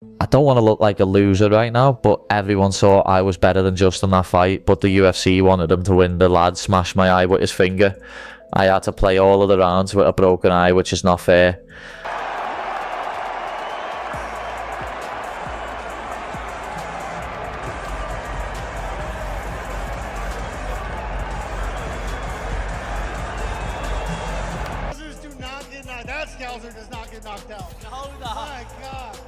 I don't want to look like a loser right now, but everyone saw I was better than Justin that fight, but the UFC wanted him to win. The lad smashed my eye with his finger. I had to play all of the rounds with a broken eye, which is not fair. That Scalzer does not get knocked out. No, no. My God.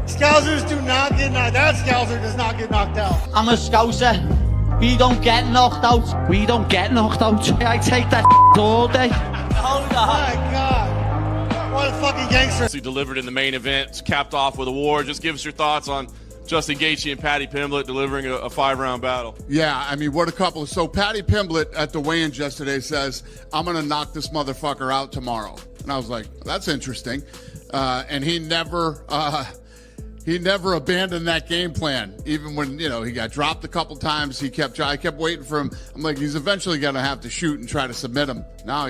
Scousers do not get knocked. That Scouser does not get knocked out. I'm a Scouser. We don't get knocked out. We don't get knocked out. I take that all day. Oh my God. What a fucking gangster. He delivered in the main event, capped off with a war. Just give us your thoughts on Justin Gaethje and Paddy Pimblett delivering a 5-round battle. Yeah, I mean, what a couple. So Paddy Pimblett at the weigh-ins yesterday says, I'm going to knock this motherfucker out tomorrow. And I was like, that's interesting. And he never abandoned that game plan. Even when, he got dropped a couple times, I kept waiting for him. I'm like, he's eventually going to have to shoot and try to submit him. Now,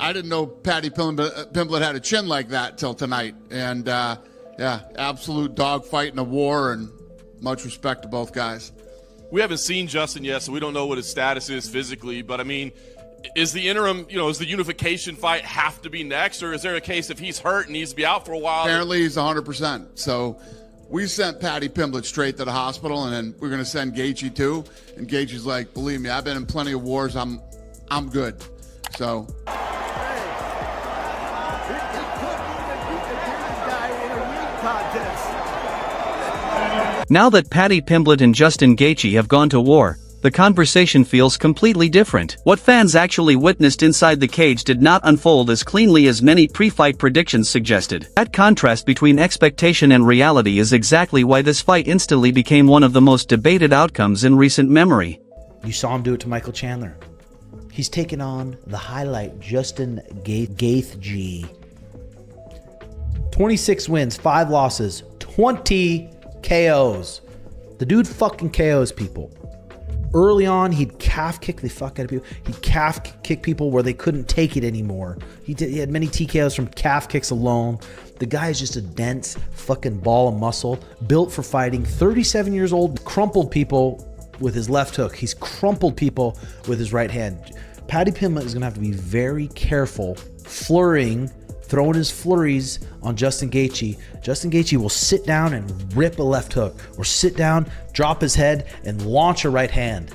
I didn't know Paddy Pimblett had a chin like that till tonight. And, yeah, absolute dogfight in a war, and much respect to both guys. We haven't seen Justin yet, so we don't know what his status is physically. But, I mean, is the interim, is the unification fight have to be next? Or is there a case if he's hurt and needs to be out for a while? Apparently he's 100%. So we sent Paddy Pimblett straight to the hospital, and then we're going to send Gaethje too. And Gaethje's like, believe me, I've been in plenty of wars. I'm good. So... Now that Paddy Pimblett and Justin Gaethje have gone to war, the conversation feels completely different. What fans actually witnessed inside the cage did not unfold as cleanly as many pre-fight predictions suggested. That contrast between expectation and reality is exactly why this fight instantly became one of the most debated outcomes in recent memory. You saw him do it to Michael Chandler. He's taken on the highlight, Justin Gaethje. 26 wins, 5 losses, 20 KOs. The dude fucking KOs people. Early on, he'd calf kick the fuck out of people. He'd calf kick people where they couldn't take it anymore. He had many TKOs from calf kicks alone. The guy is just a dense fucking ball of muscle, built for fighting. 37 years old, crumpled people with his left hook. He's crumpled people with his right hand. Paddy Pimblett is going to have to be very careful throwing his flurries on Justin Gaethje. Justin Gaethje will sit down and rip a left hook, or sit down, drop his head, and launch a right hand.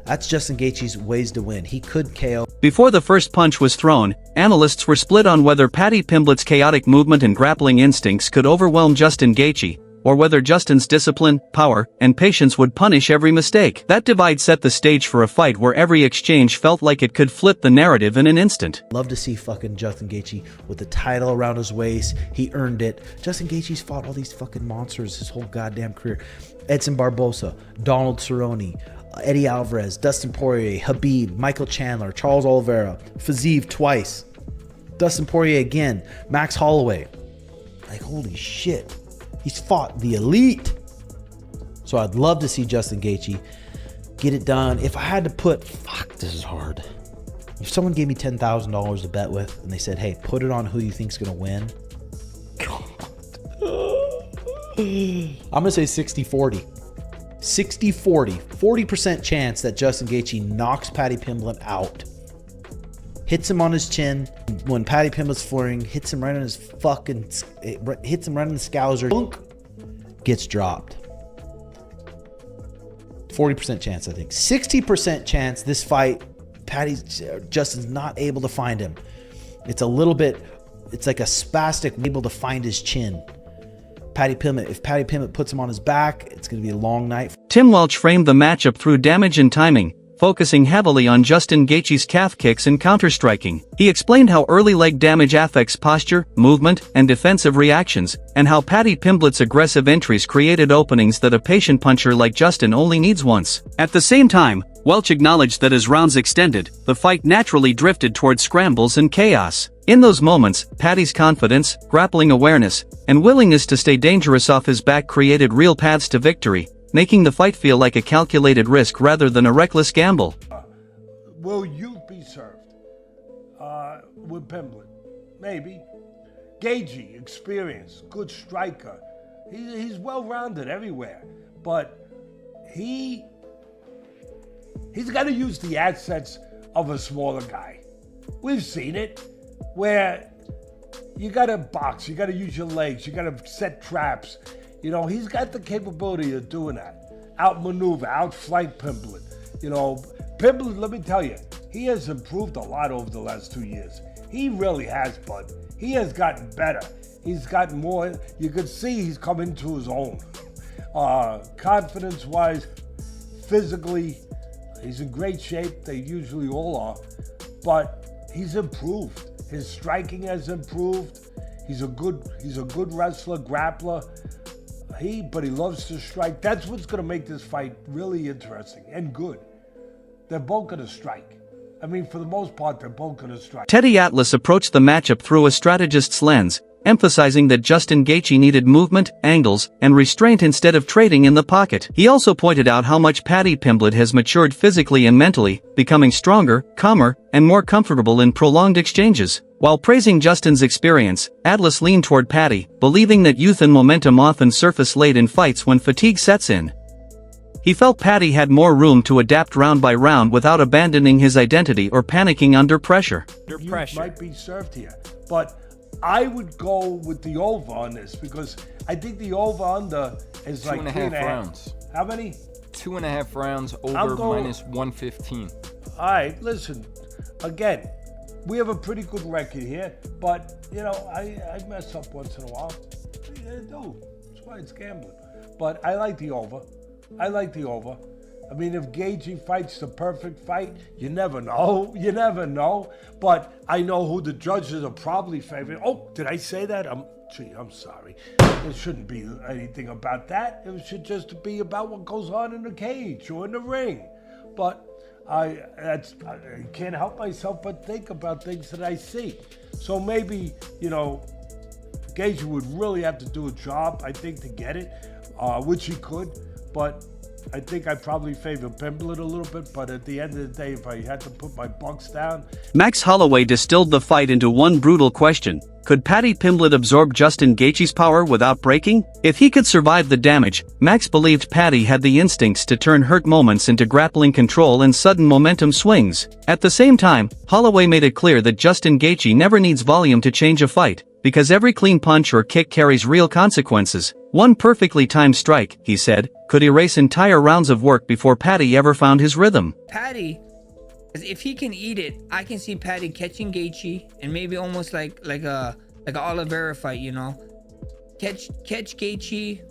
That's Justin Gaethje's ways to win. He could KO. Before the first punch was thrown, analysts were split on whether Paddy Pimblett's chaotic movement and grappling instincts could overwhelm Justin Gaethje, or whether Justin's discipline, power, and patience would punish every mistake. That divide set the stage for a fight where every exchange felt like it could flip the narrative in an instant. Love to see fucking Justin Gaethje with the title around his waist. He earned it. Justin Gaethje's fought all these fucking monsters his whole goddamn career. Edson Barbosa, Donald Cerrone, Eddie Alvarez, Dustin Poirier, Khabib, Michael Chandler, Charles Oliveira, Fiziev twice, Dustin Poirier again, Max Holloway. Like, holy shit. He's fought the elite. So I'd love to see Justin Gaethje get it done. If I had to put, fuck, this is hard. If someone gave me $10,000 to bet with and they said, hey, put it on who you think's going to win. God. I'm going to say 60-40. 60-40. 40% chance that Justin Gaethje knocks Paddy Pimblett out. Hits him on his chin. When Paddy Pimblett's flooring, hits him right on his fucking, hits him right in the scouser. Boink, gets dropped. 40% chance, I think. 60% chance this fight, Justin's not able to find him. It's a little bit, it's like a spastic, able to find his chin. Paddy Pimblett, if Paddy Pimblett puts him on his back, it's going to be a long night. Tim Welch framed the matchup through damage and timing, focusing heavily on Justin Gaethje's calf kicks and counter-striking. He explained how early leg damage affects posture, movement, and defensive reactions, and how Paddy Pimblett's aggressive entries created openings that a patient puncher like Justin only needs once. At the same time, Welch acknowledged that as rounds extended, the fight naturally drifted toward scrambles and chaos. In those moments, Paddy's confidence, grappling awareness, and willingness to stay dangerous off his back created real paths to victory, making the fight feel like a calculated risk rather than a reckless gamble. Will youth be served with Pimblett? Maybe. Gaethje, experience, good striker. He's well-rounded everywhere, but he's got to use the assets of a smaller guy. We've seen it, where you got to box, you got to use your legs, you got to set traps. You know, he's got the capability of doing that. Outmaneuver, outflank Pimblett. You know, Pimblett, let me tell you, he has improved a lot over the last 2 years. He really has, bud. He has gotten better. He's gotten more. You could see he's come into his own. Confidence-wise, physically, he's in great shape. They usually all are. But he's improved. His striking has improved. He's a good wrestler, grappler. But he loves to strike. That's what's going to make this fight really interesting and good. They're both going to strike. I mean, for the most part, they're both going to strike. Teddy Atlas approached the matchup through a strategist's lens, emphasizing that Justin Gaethje needed movement, angles, and restraint instead of trading in the pocket. He also pointed out how much Paddy Pimblett has matured physically and mentally, becoming stronger, calmer, and more comfortable in prolonged exchanges. While praising Justin's experience, Atlas leaned toward Paddy, believing that youth and momentum often surface late in fights when fatigue sets in. He felt Paddy had more room to adapt round by round without abandoning his identity or panicking under pressure. Youth might be served here, but I would go with the over on this because I think the over-under is like 2.5 rounds. How many? 2.5 rounds over minus 115. All right, listen. Again, we have a pretty good record here, but, you know, I mess up once in a while. I do. That's why it's gambling. But I like the over. I mean, if Gaethje fights the perfect fight, you never know. You never know. But I know who the judges are probably favoring. Oh, did I say that? I'm sorry. It shouldn't be anything about that. It should just be about what goes on in the cage or in the ring. But I can't help myself but think about things that I see. So maybe, you know, Gaethje would really have to do a job, I think, to get it, which he could. But I think I probably favor Pimblett a little bit, but at the end of the day, if I had to put my bucks down... Max Holloway distilled the fight into one brutal question. Could Paddy Pimblett absorb Justin Gaethje's power without breaking? If he could survive the damage, Max believed Paddy had the instincts to turn hurt moments into grappling control and sudden momentum swings. At the same time, Holloway made it clear that Justin Gaethje never needs volume to change a fight, because every clean punch or kick carries real consequences. One perfectly timed strike, he said, could erase entire rounds of work before Paddy ever found his rhythm. Paddy, if he can eat it, I can see Paddy catching Gaethje and maybe almost like a Oliveira fight, you know, catch Gaethje,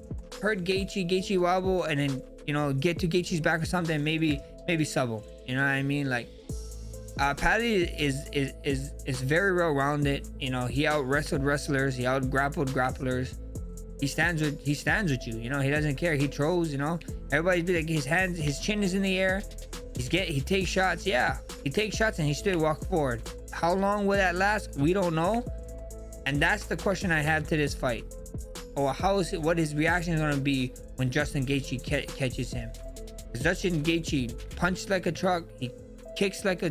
hurt Gaethje wobble, and then, you know, get to Gaethje's back or something, maybe sub him. You know what I mean? Like, Paddy is very well rounded. You know, he out wrestled wrestlers, he out grappled grapplers. He stands with you. You know, he doesn't care. He throws. You know, everybody's be like, his chin is in the air. He takes shots. Yeah, he takes shots and he still walk forward. How long will that last? We don't know. And that's the question I have to this fight. or what his reaction is going to be when Justin Gaethje catches him. Because Justin Gaethje punches like a truck, he kicks like a